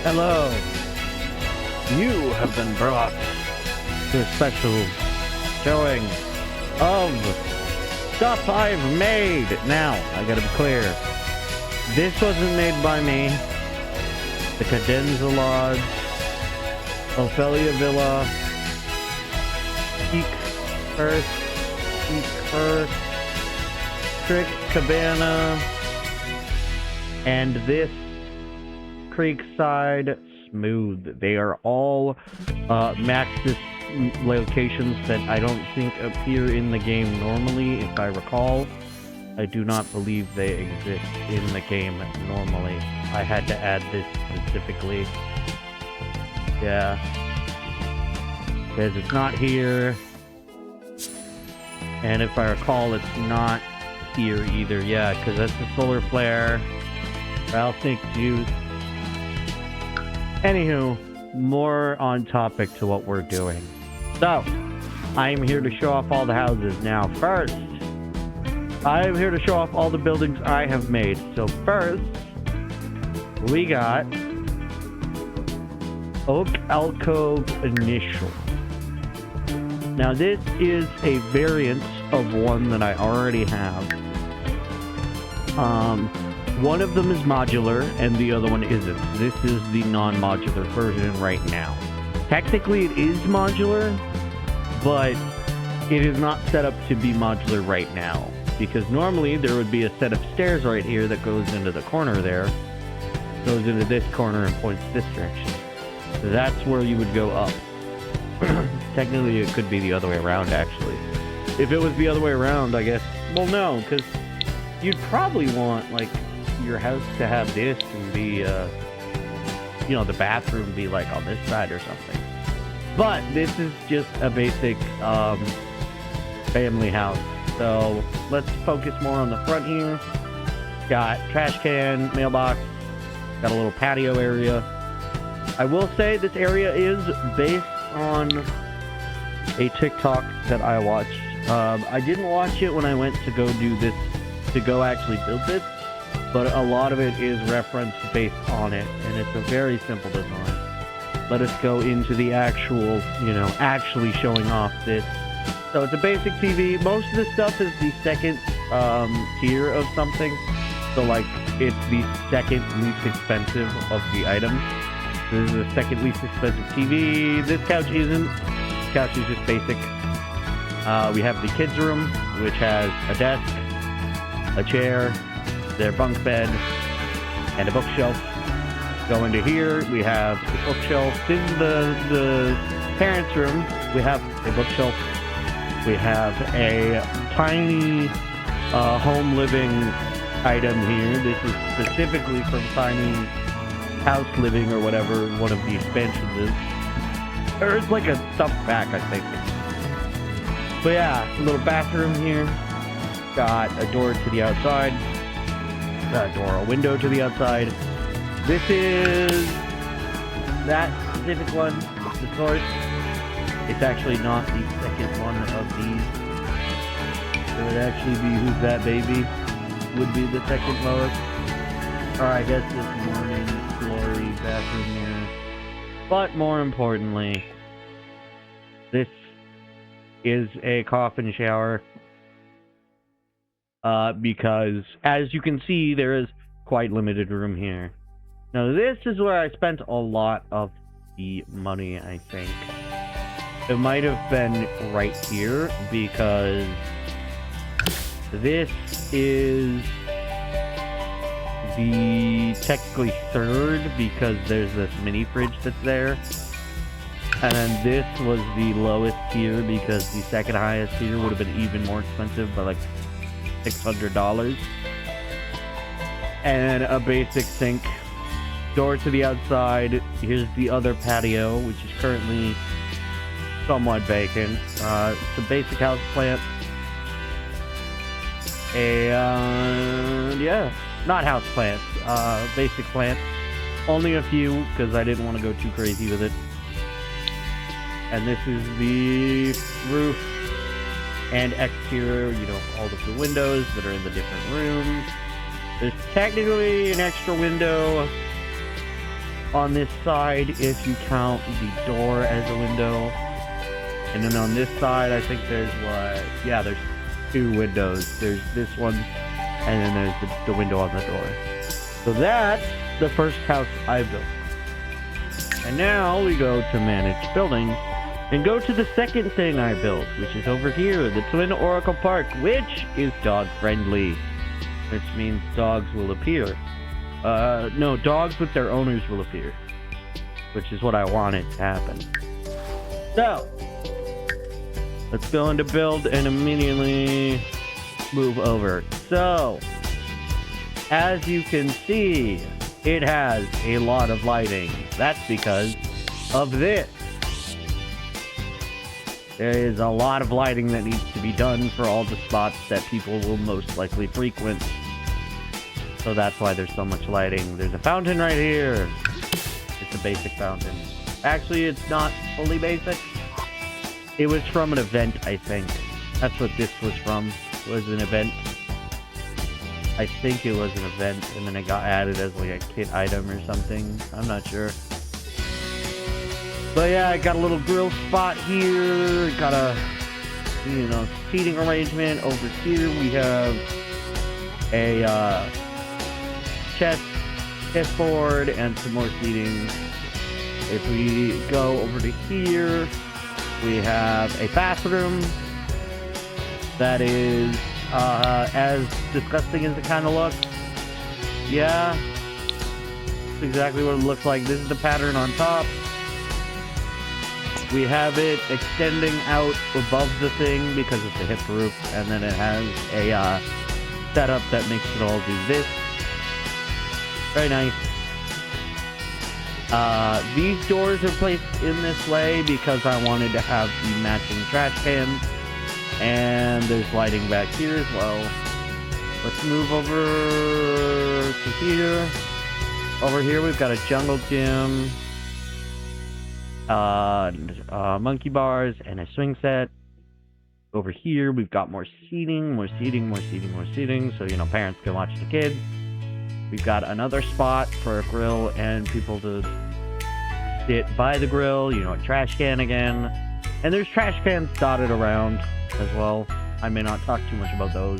Hello. You have been brought to a special showing of stuff I've made. Now, I gotta be clear. This wasn't made by me. The Cadenza Lodge, Ophelia Villa, Peak First, Trick Cabana, and this Creekside Smooth. They are all Maxis locations that I don't think appear in the game normally, if I recall. I do not believe they exist in the game normally. I had to add this specifically. Yeah. Because it's not here. And if I recall, it's not here either. Yeah, because that's the Solar Flare, Rattlesnake Juice. Anywho, more on topic to what we're doing. So, I'm here to show off all the houses. Now, first, I'm here to show off all the buildings I have made. So first, we got Oak Alcove Initial. Now, this is a variant of one that I already have. One of them is modular, and the other one isn't. This is the non-modular version right now. Technically, it is modular, but it is not set up to be modular right now. Because normally, there would be a set of stairs right here that goes into the corner there. Goes into this corner and points this direction. So that's where you would go up. Technically, it could be the other way around, actually. If it was the other way around, I guess... Well, no, because you'd probably want, like, your house to have this and be, you know, the bathroom be, like, on this side or something. But this is just a basic, family house. So, let's focus more on the front here. Got trash can, mailbox, got a little patio area. I will say this area is based on a TikTok that I watched. I didn't watch it when I went to go do this, to go actually build this, but a lot of it is reference based on it, and it's a very simple design. Let us go into the actual, you know, actually showing off this. So it's a basic TV. Most of the stuff is the second tier of something. So like, it's the second least expensive of the items. This is the second least expensive TV. This couch isn't. This couch is just basic. We have the kids' room, which has a desk, a chair, their bunk bed, and a bookshelf. Go into here, we have the bookshelf. This is the parents' room. We have a bookshelf. We have a tiny home living item here. This is specifically from Tiny House Living or whatever one of the expansions is. Or it's like a stuffed pack, I think. But yeah, a little bathroom here. Got a door to the outside. A window to the outside. This is that specific one, the source. It's actually not the second one of these. It would actually be Who's That Baby? Would be the second lowest. Or I guess this Morning Glory bathroom mirror. But more importantly, this is a coffin shower. Because as you can see, there is quite limited room here. Now this is where I spent a lot of the money, I think. It might have been right here, because this is the technically third, because there's this mini fridge that's there. And then this was the lowest tier, because the second highest tier would have been even more expensive by like $600. And a basic sink. Door to the outside. Here's the other patio, which is currently somewhat vacant. Some basic house plant. And yeah, not house plants. Basic plants. Only a few, because I didn't want to go too crazy with it. And this is the roof and exterior, you know, all of the windows that are in the different rooms. There's technically an extra window on this side if you count the door as a window. And then on this side, I think there's there's 2 windows. There's this one, and then there's the window on the door. So that's the first house I built. And now we go to manage buildings and go to the second thing I built, which is over here, the Twin Oracle Park, which is dog friendly, which means dogs will appear. No, dogs with their owners will appear, which is what I wanted to happen. So, let's go into build and immediately move over. So, as you can see, it has a lot of lighting. That's because of this. There is a lot of lighting that needs to be done for all the spots that people will most likely frequent. So that's why there's so much lighting. There's a fountain right here. It's a basic fountain. Actually, it's not fully basic. It was from an event, I think. That's what this was from. It was an event. I think it was an event, and then it got added as like a kit item or something. I'm not sure. But yeah, I got a little grill spot here. Got a, seating arrangement over here. We have a chessboard and some more seating. If we go over to here, we have a bathroom that is as disgusting as it kind of looks. Yeah, that's exactly what it looks like. This is the pattern on top. We have it extending out above the thing because it's a hip roof, and then it has a setup that makes it all do this. Very nice. These doors are placed in this way because I wanted to have the matching trash cans, and there's lighting back here as well. Let's move over to here. Over here we've got a jungle gym, monkey bars, and a swing set. Over here we've got more seating, so parents can watch the kids. We've got another spot for a grill and people to sit by the grill, a trash can again. And there's trash cans dotted around as well. I may not talk too much about those.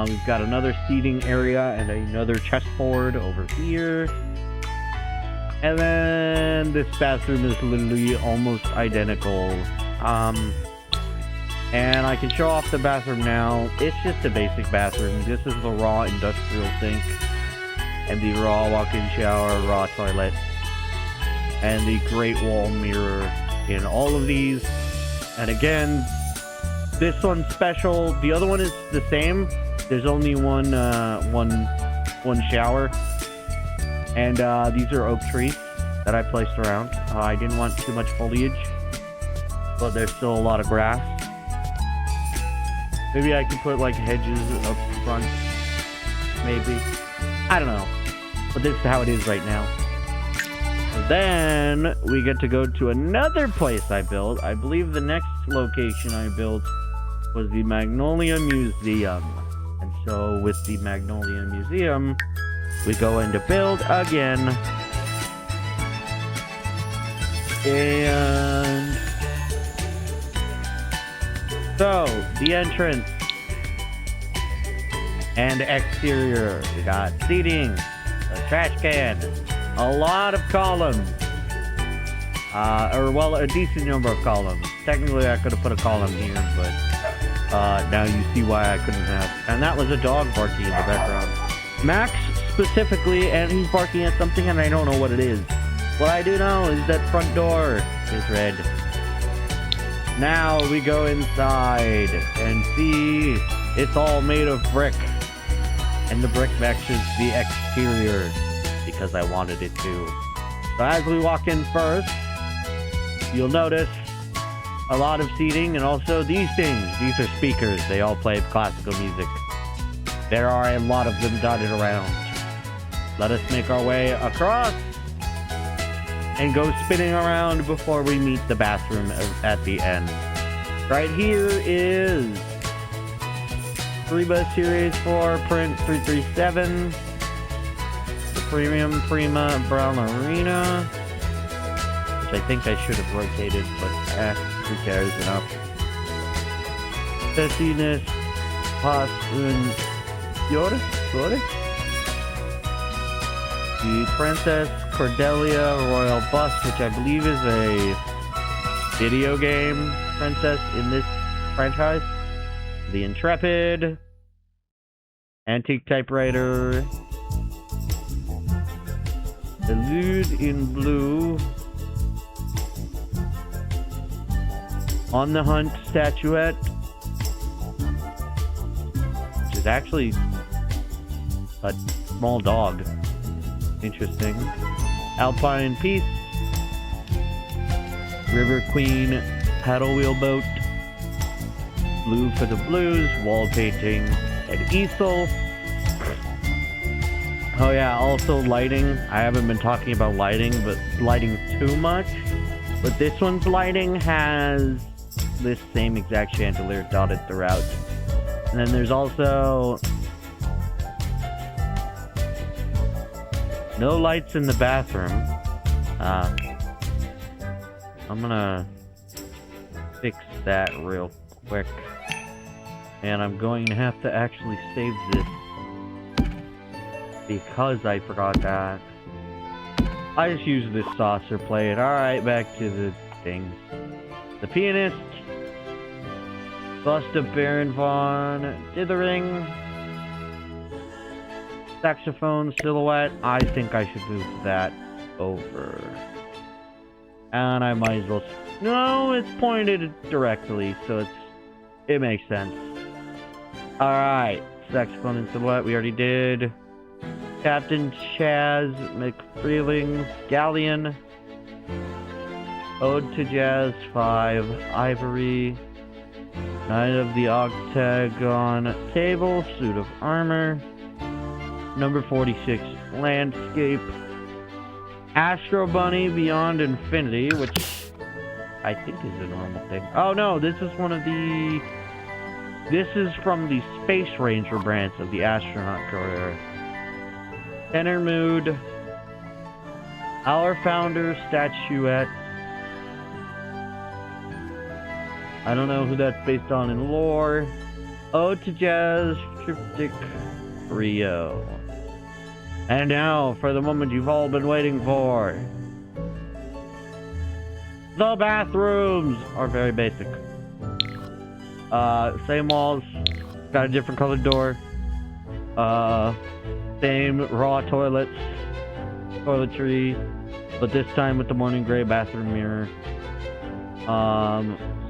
We've got another seating area and another chessboard over here. And then this bathroom is literally almost identical. And I can show off the bathroom now. It's just a basic bathroom. This is the raw industrial sink, and the raw walk-in shower, raw toilet, and the Great Wall mirror in all of these. And again, this one's special. The other one is the same. There's only one shower, and these are oak trees that I placed around. I didn't want too much foliage, but there's still a lot of grass. Maybe I could put like hedges up front. Maybe. I don't know. But this is how it is right now. Then we get to go to another place I built. I believe the next location I built was the Magnolia Museum. And so with the Magnolia Museum, we go into build again. And so, the entrance and exterior. We got seating, a trash can, a lot of columns. A decent number of columns. Technically, I could have put a column here, but now you see why I couldn't have. And that was a dog barking in the background. Max specifically, and he's barking at something, and I don't know what it is. What I do know is that front door is red. Now we go inside and see it's all made of brick. And the brick matches the exterior because I wanted it to. So as we walk in first, you'll notice a lot of seating and also these things. These are speakers. They all play classical music. There are a lot of them dotted around. Let us make our way across and go spinning around before we meet the bathroom at the end. Right here is Reba Series 4 print 337. The Premium Prima Ballerina, which I think I should have rotated, but who cares enough. Pessiness, Pas un Fiore? The Princess Cordelia Royal Bust, which I believe is a video game princess in this franchise. The Intrepid, Antique Typewriter, the Lude in Blue, On the Hunt Statuette, which is actually a small dog. Interesting. Alpine Peace, River Queen Paddle Wheel Boat, Blue for the Blues, Wall Painting, and Easel. Oh yeah, also lighting. I haven't been talking about lighting, but lighting too much. But this one's lighting has this same exact chandelier dotted throughout. And then there's also no lights in the bathroom. I'm gonna fix that real quick. And I'm going to have to actually save this because I forgot that. I just used this saucer plate. Alright, back to the things. The Pianist, Bust of Baron von Dithering, Saxophone Silhouette. I think I should move that over. And I might as well... No, it's pointed directly, so it makes sense. Alright, Saxophone and Silhouette, we already did. Captain Chaz McFreeling Galleon, Ode to Jazz 5, Ivory, Knight of the Octagon Table, Suit of Armor, number 46, Landscape, Astro Bunny Beyond Infinity, which I think is a normal thing. Oh no, this is one of the... This is from the Space Ranger branch of the Astronaut Corps. Tenor Mood, Our Founder Statuette. I don't know who that's based on in lore. Ode to Jazz Triptych Rio. And now for the moment you've all been waiting for. The bathrooms are very basic. Same walls, got a different colored door. Same raw toilets, toiletry, but this time with the morning gray bathroom mirror.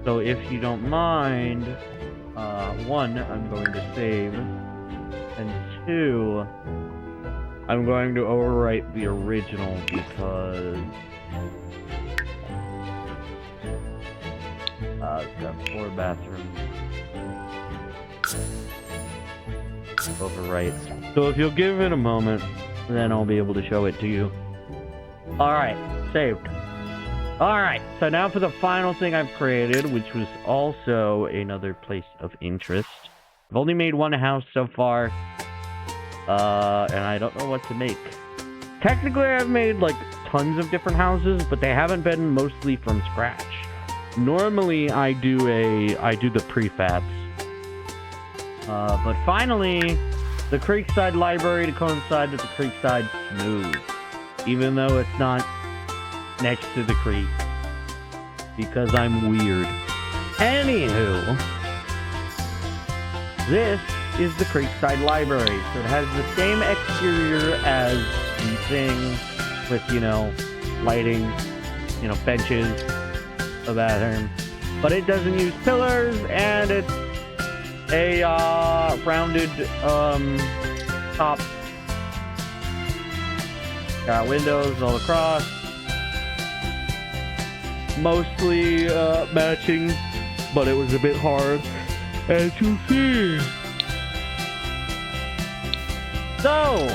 So if you don't mind, one, I'm going to save, and two, I'm going to overwrite the original because it's got 4 bathrooms. Overwrite. So if you'll give it a moment, then I'll be able to show it to you. Alright, saved. Alright, so now for the final thing I've created, which was also another place of interest. I've only made one house so far, and I don't know what to make. Technically, I've made, like, tons of different houses, but they haven't been mostly from scratch. Normally, I do the prefabs. But finally, the Creekside Library to coincide with the Creekside Smooth. Even though it's not next to the creek. Because I'm weird. Anywho, this is the Creekside Library. So it has the same exterior as the thing with, you know, lighting, you know, benches, a bathroom. But it doesn't use pillars, and it's a rounded top. Got windows all across. Mostly matching, but it was a bit hard as you see. So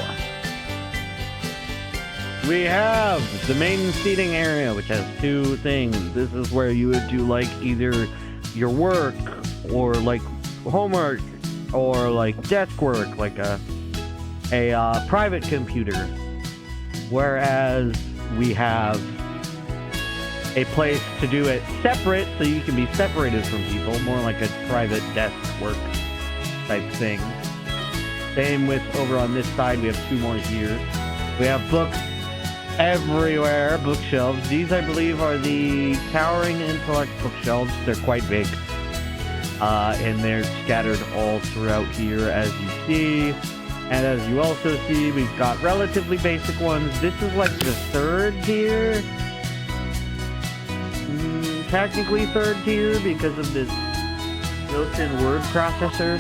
we have the main seating area, which has 2 things. This is where you would do like either your work or like homework or like desk work, like a private computer. Whereas we have a place to do it separate, so you can be separated from people, more like a private desk work type thing. Same with over on this side, we have 2 more here. We have books everywhere, bookshelves. These, I believe, are the Towering Intellect bookshelves. They're quite big. And they're scattered all throughout here, as you see. And as you also see, we've got relatively basic ones. This is like the 3rd tier. Technically 3rd tier because of this built-in word processor,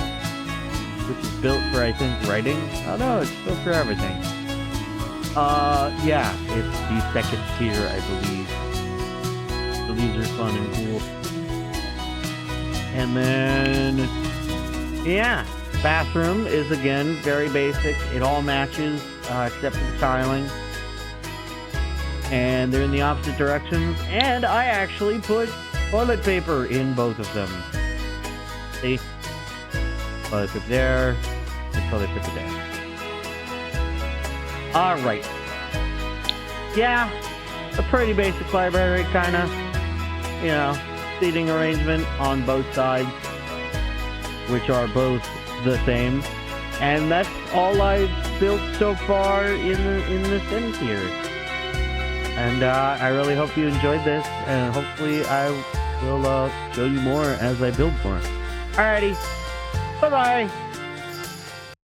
which is built for, I think, writing. Oh no, it's built for everything. Yeah, it's the 2nd tier, I believe. So these are fun and cool. And then, yeah, bathroom is, again, very basic. It all matches, except for the tiling. And they're in the opposite directions. And I actually put toilet paper in both of them. See? Toilet paper there, and toilet paper there. Alright. Yeah, a pretty basic library, kinda. You know, seating arrangement on both sides, which are both the same. And that's all I've built so far in the Sim tier. And I really hope you enjoyed this, and hopefully I will show you more as I build more. Alrighty, bye-bye!